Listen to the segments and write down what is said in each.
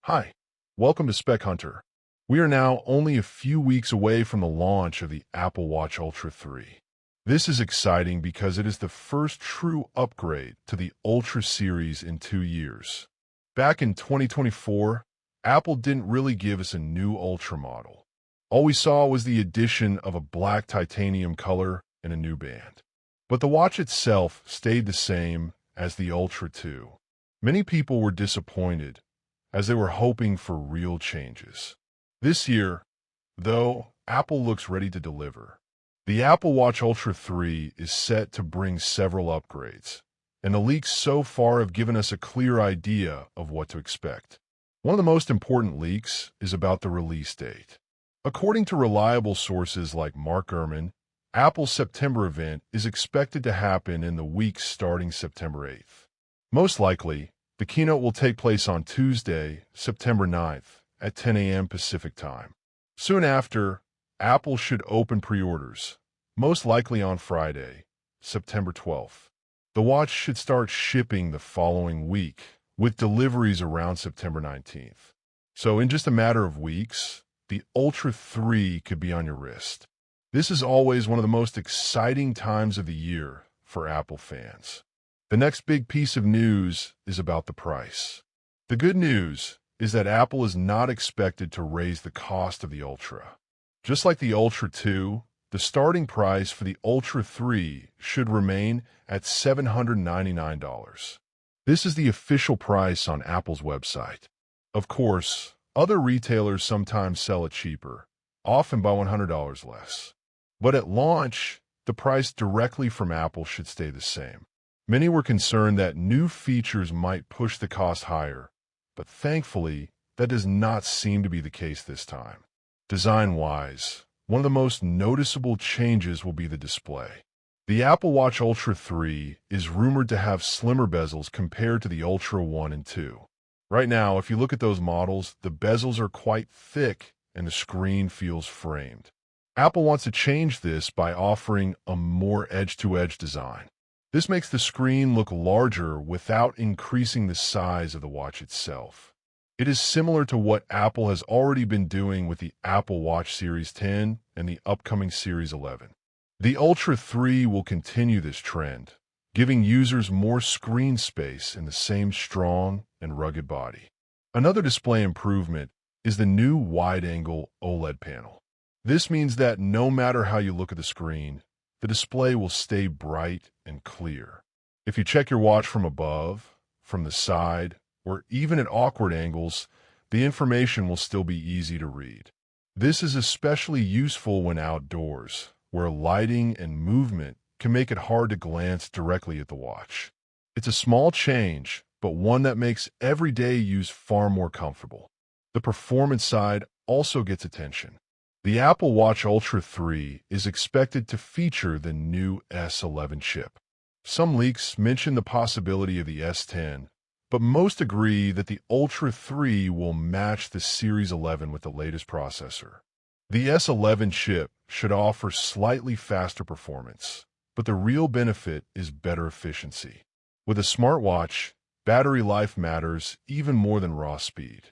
Hi, welcome to Spec Hunter. We are now only a few weeks away from the launch of the Apple Watch Ultra 3. This is exciting because it is the first true upgrade to the Ultra series in 2 years. Back in 2024, Apple didn't really give us a new Ultra model. All we saw was the addition of a black titanium color and a new band. But the watch itself stayed the same as the Ultra 2. Many people were disappointed as they were hoping for real changes. This year, though, Apple looks ready to deliver. The Apple Watch Ultra 3 is set to bring several upgrades, and the leaks so far have given us a clear idea of what to expect. One of the most important leaks is about the release date. According to reliable sources like Mark Gurman, Apple's September event is expected to happen in the week starting September 8th. Most likely, the keynote will take place on Tuesday, September 9th at 10 a.m. Pacific Time. Soon after, Apple should open pre-orders, most likely on Friday, September 12th. The watch should start shipping the following week, with deliveries around September 19th. So in just a matter of weeks, the Ultra 3 could be on your wrist. This is always one of the most exciting times of the year for Apple fans. The next big piece of news is about the price. The good news is that Apple is not expected to raise the cost of the Ultra. Just like the Ultra 2, the starting price for the Ultra 3 should remain at $799. This is the official price on Apple's website. Of course, other retailers sometimes sell it cheaper, often by $100 less. But at launch, the price directly from Apple should stay the same. Many were concerned that new features might push the cost higher, but thankfully, that does not seem to be the case this time. Design-wise, one of the most noticeable changes will be the display. The Apple Watch Ultra 3 is rumored to have slimmer bezels compared to the Ultra 1 and 2. Right now, if you look at those models, the bezels are quite thick and the screen feels framed. Apple wants to change this by offering a more edge-to-edge design. This makes the screen look larger without increasing the size of the watch itself. It is similar to what Apple has already been doing with the Apple Watch Series 10 and the upcoming Series 11. The Ultra 3 will continue this trend, giving users more screen space in the same strong and rugged body. Another display improvement is the new wide-angle OLED panel. This means that no matter how you look at the screen, the display will stay bright and clear. If you check your watch from above, from the side, or even at awkward angles, the information will still be easy to read. This is especially useful when outdoors, where lighting and movement can make it hard to glance directly at the watch. It's a small change, but one that makes everyday use far more comfortable. The performance side also gets attention. The Apple Watch Ultra 3 is expected to feature the new S11 chip. Some leaks mention the possibility of the S10, but most agree that the Ultra 3 will match the Series 11 with the latest processor. The S11 chip should offer slightly faster performance, but the real benefit is better efficiency. With a smartwatch, battery life matters even more than raw speed.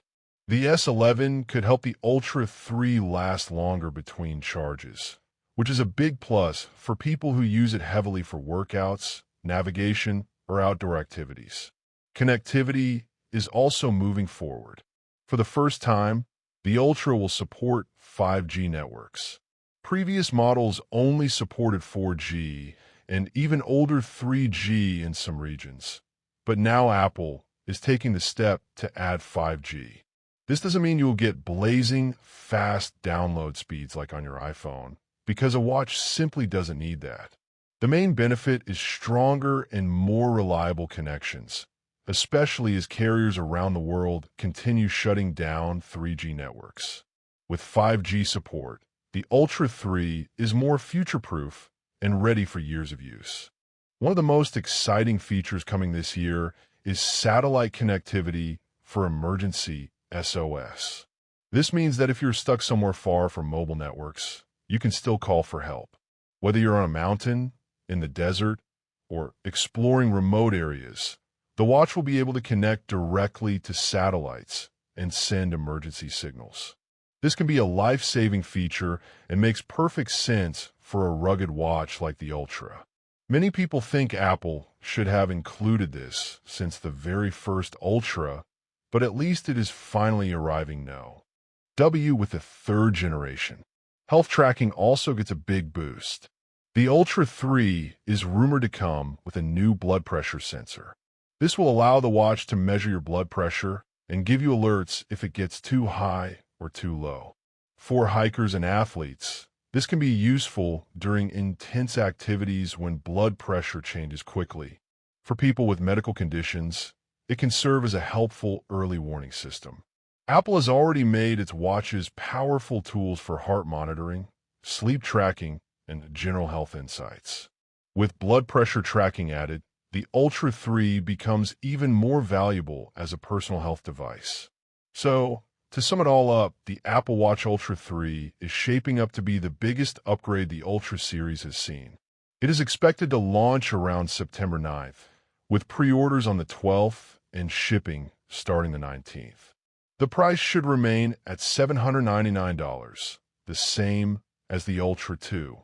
The S11 could help the Ultra 3 last longer between charges, which is a big plus for people who use it heavily for workouts, navigation, or outdoor activities. Connectivity is also moving forward. For the first time, the Ultra will support 5G networks. Previous models only supported 4G and even older 3G in some regions, but now Apple is taking the step to add 5G. This doesn't mean you will get blazing, fast download speeds like on your iPhone, because a watch simply doesn't need that. The main benefit is stronger and more reliable connections, especially as carriers around the world continue shutting down 3G networks. With 5G support, the Ultra 3 is more future-proof and ready for years of use. One of the most exciting features coming this year is satellite connectivity for emergency SOS. This means that if you're stuck somewhere far from mobile networks, you can still call for help. Whether you're on a mountain, in the desert, or exploring remote areas, the watch will be able to connect directly to satellites and send emergency signals. This can be a life-saving feature and makes perfect sense for a rugged watch like the Ultra. Many people think Apple should have included this since the very first Ultra, but at least it is finally arriving now. With the third generation. Health tracking also gets a big boost. The Ultra 3 is rumored to come with a new blood pressure sensor. This will allow the watch to measure your blood pressure and give you alerts if it gets too high or too low. For hikers and athletes, this can be useful during intense activities when blood pressure changes quickly. For people with medical conditions, it can serve as a helpful early warning system. Apple has already made its watches powerful tools for heart monitoring, sleep tracking, and general health insights. With blood pressure tracking added, the Ultra 3 becomes even more valuable as a personal health device. So, to sum it all up, the Apple Watch Ultra 3 is shaping up to be the biggest upgrade the Ultra series has seen. It is expected to launch around September 9th, with pre-orders on the 12th and shipping starting the 19th. The price should remain at $799, the same as the Ultra 2.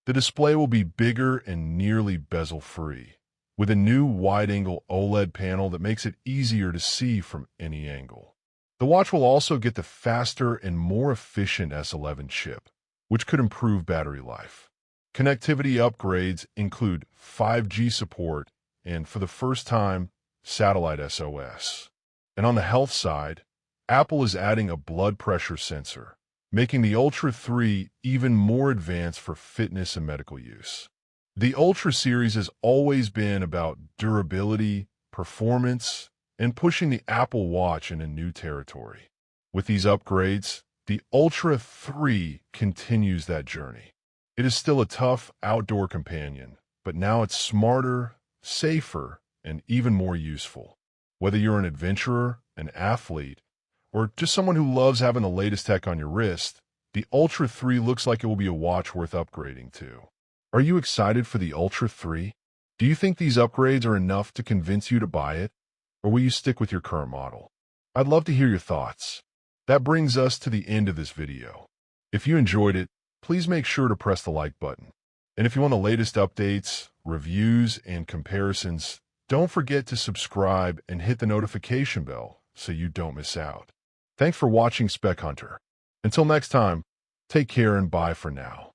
The display will be bigger and nearly bezel-free, with a new wide-angle OLED panel that makes it easier to see from any angle. The watch will also get the faster and more efficient S11 chip, which could improve battery life. Connectivity upgrades include 5G support and, for the first time, satellite SOS. And on the health side, Apple is adding a blood pressure sensor, making the Ultra 3 even more advanced for fitness and medical use. The Ultra series has always been about durability, performance, and pushing the Apple Watch into new territory. With these upgrades, the Ultra 3 continues that journey. It is still a tough outdoor companion, but now it's smarter, safer, and even more useful. Whether you're an adventurer, an athlete, or just someone who loves having the latest tech on your wrist, the Ultra 3 looks like it will be a watch worth upgrading to. Are you excited for the Ultra 3? Do you think these upgrades are enough to convince you to buy it? Or will you stick with your current model? I'd love to hear your thoughts. That brings us to the end of this video. If you enjoyed it, please make sure to press the like button. And if you want the latest updates, reviews, and comparisons, don't forget to subscribe and hit the notification bell so you don't miss out. Thanks for watching Spec Hunter. Until next time, take care and bye for now.